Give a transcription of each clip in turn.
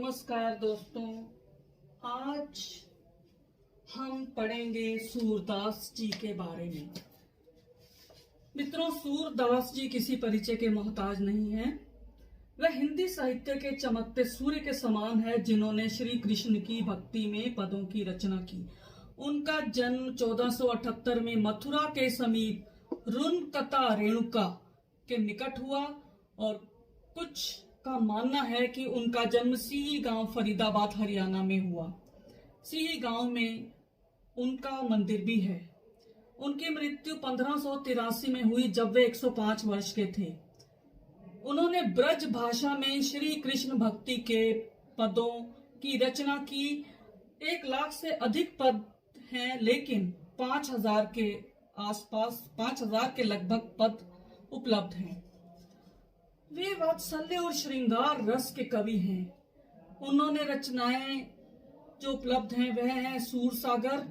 नमस्कार दोस्तों, आज हम पढ़ेंगे सूरदास जी के बारे में। मित्रों, सूरदास जी किसी परिचय के मोहताज नहीं है। वह हिंदी साहित्य के चमकते सूर्य के समान है, जिन्होंने श्री कृष्ण की भक्ति में पदों की रचना की। उनका जन्म 1478 में मथुरा के समीप रुनकता रेणुका के निकट हुआ और कुछ का मानना है कि उनका जन्म सीही गांव फरीदाबाद हरियाणा में हुआ। सीही गांव में उनका मंदिर भी है। उनकी मृत्यु 1583 में हुई, जब वे 105 वर्ष के थे। उन्होंने ब्रज भाषा में श्री कृष्ण भक्ति के पदों की रचना की। 1 लाख से अधिक पद हैं, लेकिन 5000 के आसपास, 5000 के लगभग पद उपलब्ध हैं। वे वात्सल्य और श्रृंगार रस के कवि हैं। उन्होंने रचनाएं जो उपलब्ध हैं वह हैं सूर सागर,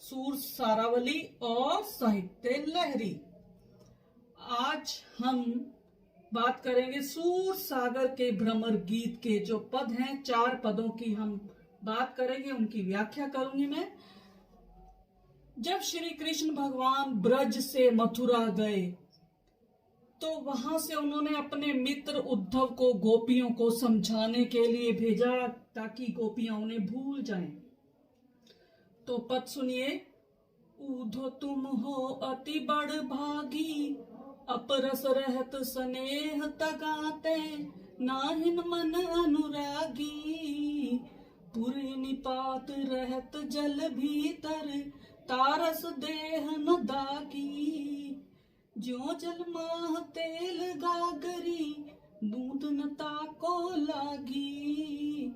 सूर सारावली और साहित्य लहरी। आज हम बात करेंगे सूर सागर के भ्रमर गीत के जो पद हैं। 4 पदों की हम बात करेंगे, उनकी व्याख्या करूंगी मैं। जब श्री कृष्ण भगवान ब्रज से मथुरा गए तो वहां से उन्होंने अपने मित्र उद्धव को गोपियों को समझाने के लिए भेजा, ताकि गोपियां उन्हें भूल जाएं। तो पद सुनिए। ऊधो तुम हो अति बड़ भागी, अपरस रहत स्नेह तगाते, नाहिन मन अनुरागी, पुरी निपात रहत जल भीतर, तारस देह न दागी, ज्यों जल माह तेल गागरी, दूध न ताको लागी,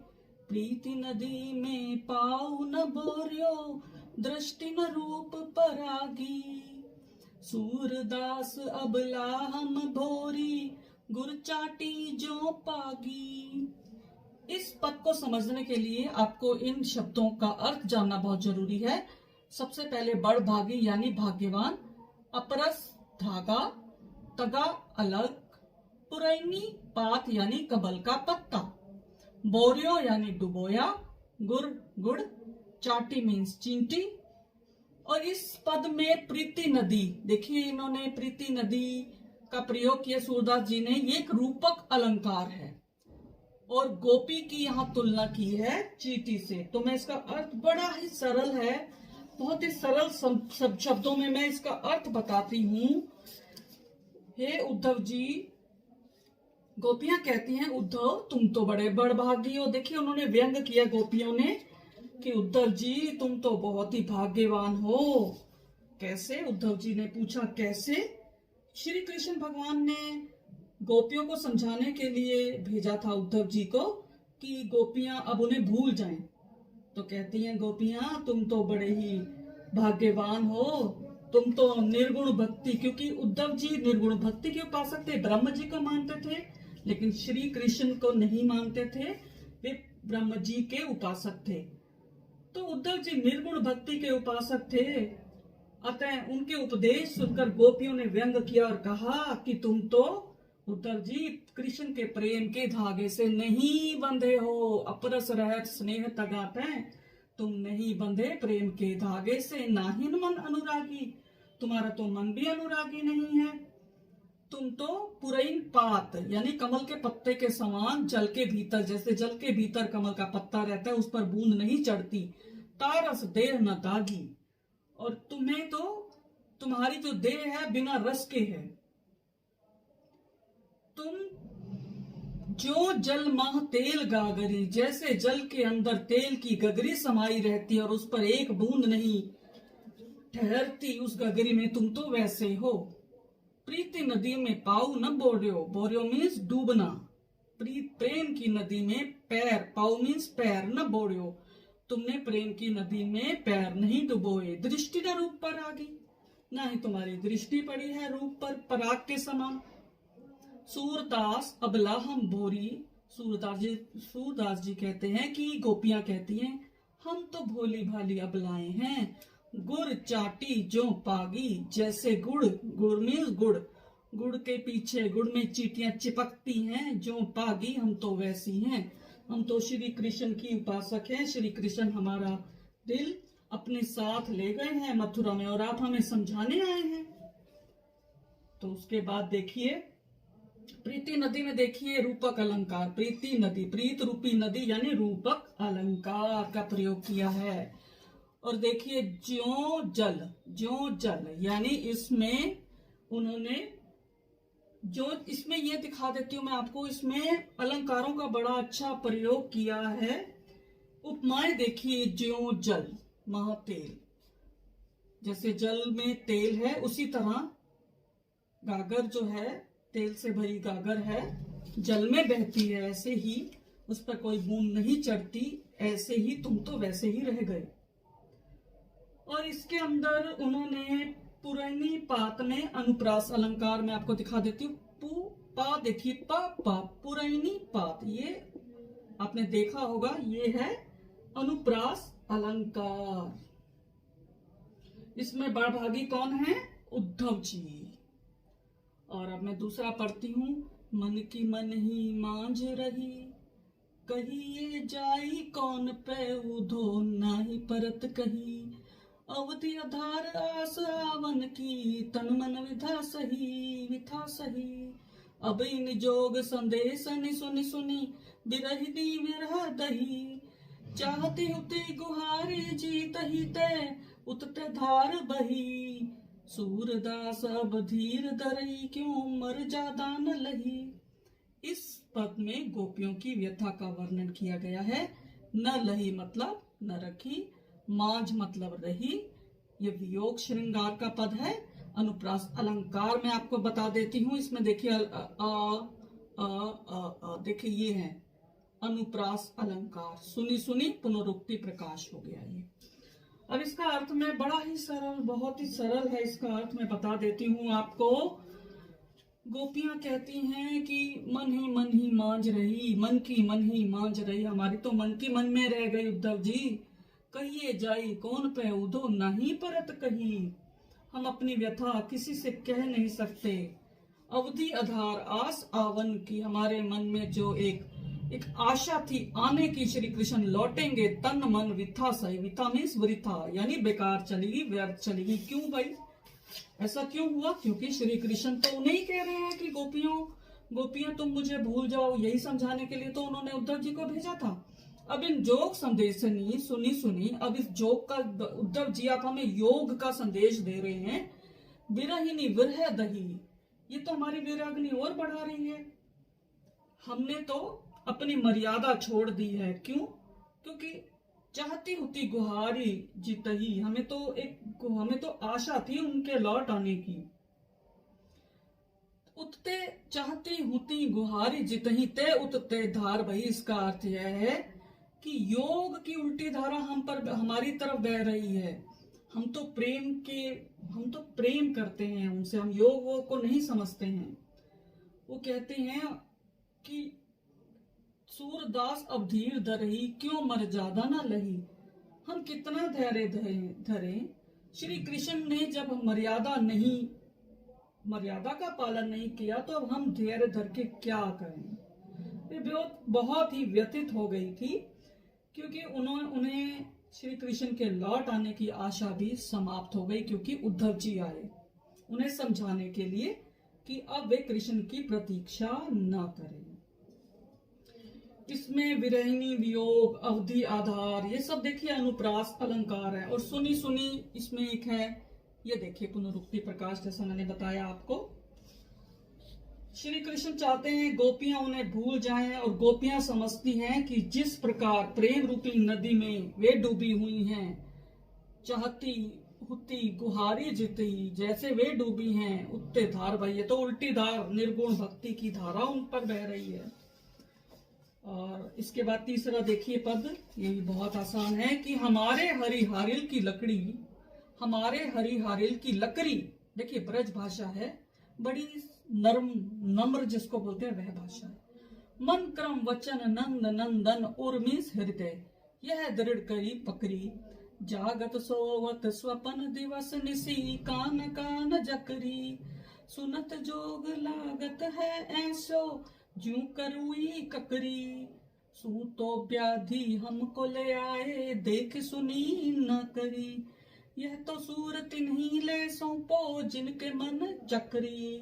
प्रीति नदी में पाऊ न बोर्यो, दृष्टि न रूप परागी, सूरदास अबला हम भोरी, गुर चाटी जो पागी। इस पद को समझने के लिए आपको इन शब्दों का अर्थ जानना बहुत जरूरी है। सबसे पहले बड़ भागी यानी भाग्यवान, अपरस धागा, तगा अलग, पुरैनी पात यानी कमल का पत्ता, बोरियो यानी डुबोया, गुड़ गुड़, चाटी मीन्स चींटी। और इस पद में प्रीति नदी, देखिए इन्होंने प्रीति नदी का प्रयोग किया सूरदास जी ने। ये एक रूपक अलंकार है और गोपी की यहाँ तुलना की है चींटी से। तो मैं इसका अर्थ, बड़ा ही सरल है, बहुत ही सरल सब शब्दों में मैं इसका अर्थ बताती हूँ। हे उद्धव जी, गोपियां कहती हैं उद्धव तुम तो बड़े बड़भागी हो। देखिए उन्होंने व्यंग किया गोपियों ने कि उद्धव जी तुम तो बहुत ही भाग्यवान हो। कैसे? उद्धव जी ने पूछा कैसे? श्री कृष्ण भगवान ने गोपियों को समझाने के लिए भेजा था उद्धव जी को कि गोपियां अब उन्हें भूल जाएं। तो कहती हैं गोपियां तुम तो बड़े ही भाग्यवान हो, तुम तो निर्गुण भक्ति, क्योंकि उद्धव जी निर्गुण भक्ति के उपासक थे, ब्रह्म जी को मानते थे, लेकिन श्री कृष्ण को नहीं मानते थे, वे ब्रह्म जी के उपासक थे। तो उद्धव जी निर्गुण भक्ति के उपासक थे, अतः उनके उपदेश सुनकर गोपियों ने व्यंग किया और कहा कि तुम तो उद्धव जी कृष्ण के प्रेम के धागे से नहीं बंधे हो, अपरस रहत स्नेह तगाते, तुम नहीं बंधे प्रेम के धागे से, नाहिन मन अनुरागी, तुम्हारा तो मन भी अनुरागी नहीं है। तुम तो पुरैन पात यानी कमल के पत्ते के समान, जल के भीतर, जैसे जल के भीतर कमल का पत्ता रहता है, उस पर बूंद नहीं चढ़ती, तारस देह न दागी, और तुम्हें तो, तुम्हारी जो देह है बिना रस के है। तुम जो जल माह तेल गागरी, जैसे जल के अंदर तेल की गगरी समाई रहती है और उस पर एक बूंद नहीं ठहरती, उस गगरी में तुम तो वैसे हो। प्रीति नदी में पाऊ न बोरियो, बोरियो मीन्स डूबना, प्रेम की नदी में पैर, पाऊ मीन्स पैर, न बोरियो, तुमने प्रेम की नदी में पैर नहीं डुबोए। दृष्टि न रूप पर आगी, ना ही तुम्हारी दृष्टि पड़ी है रूप पर पराग के समान। सूरदास अबला हम भोरी, सूरदास जी कहते हैं कि गोपियां कहती हैं हम तो भोली भाली अबलाएं हैं। गुड़ चाटी जो पागी, जैसे गुड़, गुड़ मीन्स गुड़, गुड़ के पीछे गुड़ में चींटियां चिपकती हैं, जो पागी हम तो वैसी हैं। हम तो श्री कृष्ण की उपासक हैं। श्री कृष्ण हमारा दिल अपने साथ ले गए हैं मथुरा में और आप हमें समझाने आए हैं। तो उसके बाद देखिए प्रीति नदी में देखिए रूपक अलंकार, प्रीति नदी, प्रीत रूपी नदी यानी रूपक अलंकार का प्रयोग किया है। और देखिए ज्यों जल यानी इसमें उन्होंने जो इसमें ये दिखा देती हूं मैं आपको, इसमें अलंकारों का बड़ा अच्छा प्रयोग किया है। उपमाएं देखिए, ज्यों जल महातेल, जैसे जल में तेल है उसी तरह गागर जो है तेल से भरी गागर है, जल में बहती है, ऐसे ही उस पर कोई बूंद नहीं चढ़ती, ऐसे ही तुम तो वैसे ही रह गए। और इसके अंदर उन्होंने पुरानी पात में अनुप्रास अलंकार में आपको दिखा देती हूँ। पा देखिए, पा पुरानी पात, ये आपने देखा होगा, ये है अनुप्रास अलंकार। इसमें बड़भागी कौन है? उद्धव जी। और अब मैं दूसरा पढ़ती हूँ। मन की मन ही मांझ रही, कहिए जाई कौन पे उधो, नाही परत कही, अवधि आधार आस आवन की, तन मन विथा सही, अब इन जोग संदेश सुनी, बिरहिनी विरह दही, चाहती हुती गुहारी जीत ही ते, उतते धार बही, सूरदास अब धीर धरई, क्यों मर जादा न लही। इस पद में गोपियों की व्यथा का वर्णन किया गया है। न लही मतलब न रखी, मांझ मतलब रही। ये वियोग श्रृंगार का पद है। अनुप्रास अलंकार में आपको बता देती हूँ। इसमें देखिए देखिए ये है अनुप्रास अलंकार, सुनी पुनरुक्ति प्रकाश हो गया ये। अब इसका अर्थ में बड़ा ही सरल, बहुत ही सरल है, इसका अर्थ मैं बता देती हूँ आपको। गोपियां कहती हैं कि मन ही मांझ रही, मन की मन ही मांझ रही, हमारी तो मन की मन में रह गई उद्धव जी, कहिए जाई कौन पे उधो, नहीं परत कही, हम अपनी व्यथा किसी से कह नहीं सकते। अवधि आधार आस आवन की, हमारे मन में जो एक आशा थी आने की, श्री कृष्ण लौटेंगे, तन मन विथा सही, विथा मीन्स वृथा यानी बेकार चलेगी, व्यर्थ चलेगी। क्यों भाई ऐसा क्यों हुआ? क्योंकि श्री कृष्ण तो उन्हें कह रहे हैं कि गोपियां तुम मुझे भूल जाओ, यही समझाने के लिए तो उन्होंने उद्धव जी को भेजा था। अब इन जोग संदेश सुनी, अब इस जोग का, उद्धव जी आप हमें योग का संदेश दे रहे हैं। विरहिनी विरह दही, ये तो हमारी विराग्नि और बढ़ा रही है। हमने तो अपनी मर्यादा छोड़ दी है। क्यों? क्योंकि चाहती होती गुहारी जितही, हमें तो आशा थी उनके लौट आने की। उतते चाहती होती गुहारी जितही, ते उतते धार बही। इसका अर्थ यह है कि योग की उल्टी धारा हमारी तरफ बह रही है। हम तो प्रेम करते हैं उनसे, हम योग को नहीं समझते हैं। वो कहते हैं कि सूरदास अब धीर धरही, क्यों मर ज्यादा न लही, हम कितना धैर्य धरें। श्री कृष्ण ने जब मर्यादा का पालन नहीं किया तो अब हम धैर्य धर के क्या करें। वे बहुत ही व्यथित हो गई थी, क्योंकि उन्हें श्री कृष्ण के लौट आने की आशा भी समाप्त हो गई, क्योंकि उद्धव जी आए उन्हें समझाने के लिए कि अब वे कृष्ण की प्रतीक्षा न करें। इसमें विरहिनी, वियोग, अवधि आधार, ये सब देखिए अनुप्रास अलंकार है। और सुनी इसमें एक है, ये देखिए पुनरुक्ति प्रकाश, जैसा मैंने बताया आपको। श्री कृष्ण चाहते हैं गोपियां उन्हें भूल जाएं, और गोपियां समझती हैं कि जिस प्रकार प्रेम रूपी नदी में वे डूबी हुई हैं, चाहती हुती गुहारी जितई, जैसे वे डूबी हैं उत्ते धार बही, तो उल्टी धार निर्गुण भक्ति की धारा उन पर बह रही है। और इसके बाद तीसरा देखिए पद, ये भी बहुत आसान है कि हमारे हरिहारिल की लकड़ी, देखिए ब्रज भाषा है, बड़ी नम्र जिसको बोलते हैं वह भाषा है। मन क्रम वचन नंद नंदन उर्मिस हृदय, यह दृढ़ करी पकड़ी, जागत सोवत स्वपन दिवस निसी, कान जकरी, सुनत जोग लागत है ऐसो, ज्यों करुई ककरी, सूतो व्याधि हमको ले आए, देख सुनी न करी। यह तो सूर तिन्हीं ले सौंपो, जिनके मन चक्री।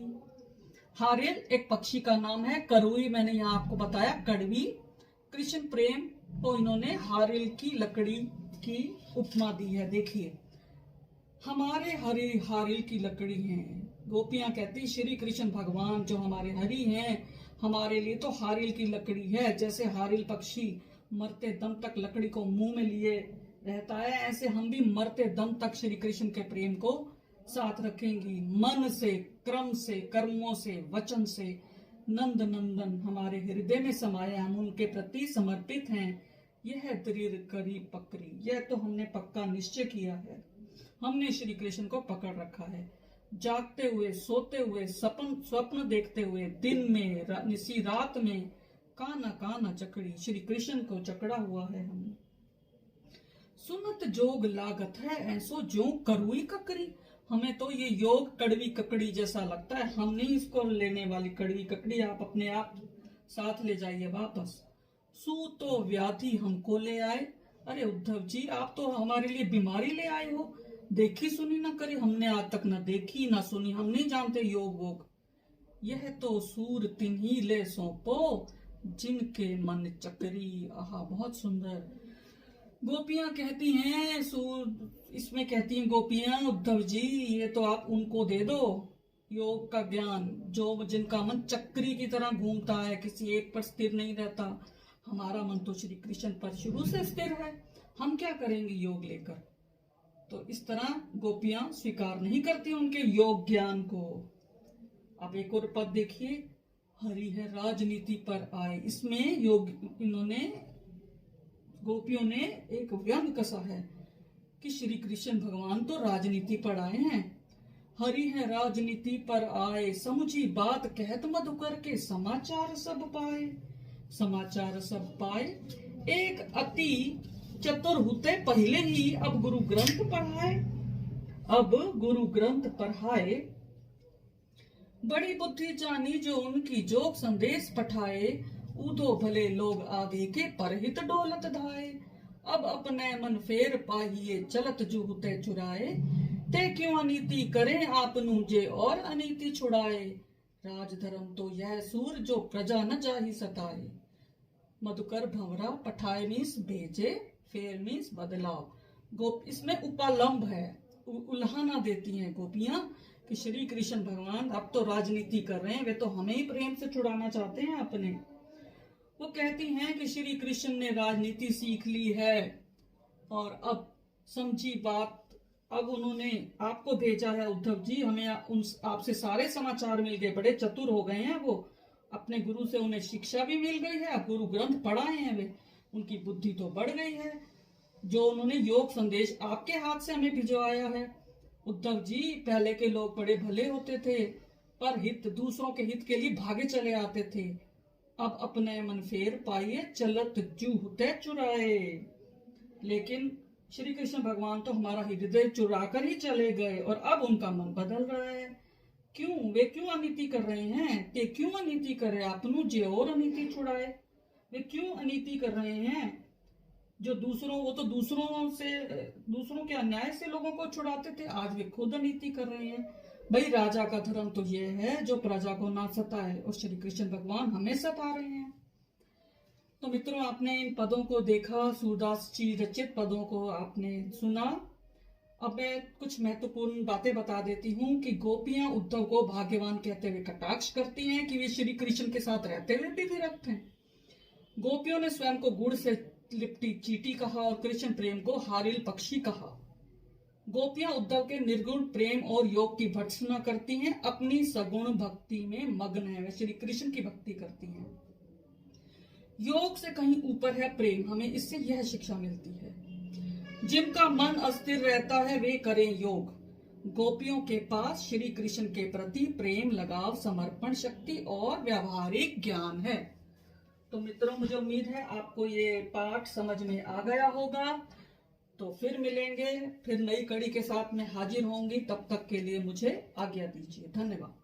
हारिल एक पक्षी का नाम है। करुई मैंने यहाँ आपको बताया कड़वी। कृष्ण प्रेम को इन्होंने हारिल की लकड़ी की उपमा दी है। देखिए, हमारे हारिल की लकड़ी हैं। गोपियां कहती श्री कृष्ण भगवान जो हमारे हरि हैं, हमारे लिए तो हारिल की लकड़ी है। जैसे हारिल पक्षी मरते दम तक लकड़ी को मुंह में लिए रहता है, ऐसे हम भी मरते दम तक श्री कृष्ण के प्रेम को साथ रखेंगी। मन से, क्रम से, कर्मों से, वचन से नंद नंदन हमारे हृदय में समाये, हम उनके प्रति समर्पित हैं। यह दृढ़ करी पकड़ी, यह तो हमने पक्का निश्चय किया है। हमने श्री कृष्ण को पकड़ रखा है। जागते हुए, सोते हुए, स्वप्न देखते हुए, दिन में, निसी रात में, काना काना चकड़ी, श्री कृष्ण को चकड़ा हुआ है हमने। सुनत जोग लागत है, ऐसो जो करुई ककड़ी। हमें तो ये योग कड़वी ककड़ी जैसा लगता है। हम नहीं इसको लेने वाली कड़वी ककड़ी, आप अपने आप साथ ले जाइए वापस। सू तो व्याधि हमको ले आए। अरे उद्धव जी, आप तो हमारे लिए बीमारी ले आए हो। देखी सुनी ना करी, हमने आज तक ना देखी ना सुनी, हम नहीं जानते योग वोग। यह तो सूर तिन्हीं ले सौंपो, जिनके मन चकरी। आहा, बहुत सुंदर। गोपियां कहती हैं, सूर इसमें कहती हैं गोपियां, उद्धव जी ये तो आप उनको दे दो योग का ज्ञान, जो जिनका मन चक्री की तरह घूमता है, किसी एक पर स्थिर नहीं रहता। हमारा मन तो श्री कृष्ण पर शुरू से स्थिर है, हम क्या करेंगे योग लेकर। तो इस तरह गोपियां स्वीकार नहीं करती उनके योग ज्ञान को। अब एक और पद देखिए, हरि है राजनीति पर आए। इसमें योग इन्होंने गोपियों ने एक व्यंग कसा है कि श्री कृष्ण भगवान तो राजनीति पर आए हैं। हरि है राजनीति पर आए, समुची बात कहत मधुकर के, समाचार सब पाए। समाचार सब पाए, एक अति चतुर होते पहले ही अब गुरु ग्रंथ पढ़ाए। अब गुरु ग्रंथ पढ़ाए, बड़ी बुद्धि जानी जो उनकी, जोग संदेश पठाए। उदो भले लोग आगे के, परहित डोलत धाए। अब अपने मन फेर पाहिए, चलत जुहुते चुराए। ते क्यों अनीति करें आपनु, जे और अनीति छुड़ाए। राजधर्म तो यह सूर, जो प्रजा न जाहि सताए। मधुकर भंवरा पठाए मीन्स भेजे, फेर मीन्स बदलाव। इसमें उपालंब है, उल्हाना देती हैं गोपियां कि श्री कृष्ण भगवान अब तो राजनीति कर रहे हैं, वे तो हमें ही प्रेम से छुड़ाना चाहते हैं अपने। वो कहती हैं कि श्री कृष्ण ने राजनीति सीख ली है और अब समझी बात, अब उन्होंने आपको भेजा है उद्धव जी, हमें आपसे सारे समाचार मिल गए, बड़े चतुर हो गए हैं वो, अपने गुरु से उन्हें शिक्षा भी मिल गई है, अब गुरु ग्रंथ पढ़ाए हैं वे, उनकी बुद्धि तो बढ़ गई है। जो उन्होंने योग संदेश आपके हाथ से हमें भिजवाया है। उद्धव जी, पहले के लोग बड़े भले होते थे, पर हित, दूसरों के हित के लिए भागे चले आते थे। अब अपने मन फेर पाइए, चलत जूहते चुराए। लेकिन श्री कृष्ण भगवान तो हमारा हृदय चुरा कर ही चले गए और अब उनका मन बदल रहा है। क्यों? वे क्यों अनीति कर रहे हैं? ते क्यों अनीति कर रहे? आपनु जे और अनीति छुड़ाए। वे क्यों अनीति कर रहे हैं? जो वो तो दूसरों के अन्याय से लोगों को छुड़ाते थे, आज वे खुद अनीति कर रहे हैं। भाई, राजा का धर्म तो ये है जो प्रजा को ना सताए, और श्री कृष्ण भगवान हमें सता रहे हैं। तो मित्रों, आपने इन पदों को देखा, सूरदास जी रचित पदों को आपने सुना। अब मैं कुछ महत्वपूर्ण बातें बता देती हूँ कि गोपियां उद्धव को भाग्यवान कहते हुए कटाक्ष करती हैं कि वे श्री कृष्ण के साथ रहते हुए भी विरक्त हैं। गोपियों ने स्वयं को गुड़ से लिपटी चींटी कहा और कृष्ण प्रेम को हारिल पक्षी कहा। गोपियां उद्धव के निर्गुण प्रेम और योग की भर्त्सना करती हैं, अपनी सगुण भक्ति में मग्न है, वे श्री कृष्ण की भक्ति करती हैं। योग से कहीं ऊपर है प्रेम, हमें इससे यह शिक्षा मिलती है। जिनका मन अस्थिर रहता है वे करें योग। गोपियों के पास श्री कृष्ण के प्रति प्रेम, लगाव, समर्पण शक्ति और व्यावहारिक ज्ञान है। तो मित्रों, मुझे उम्मीद है आपको ये पाठ समझ में आ गया होगा। तो फिर मिलेंगे, फिर नई कड़ी के साथ में हाजिर होंगी। तब तक के लिए मुझे आज्ञा दीजिए। धन्यवाद।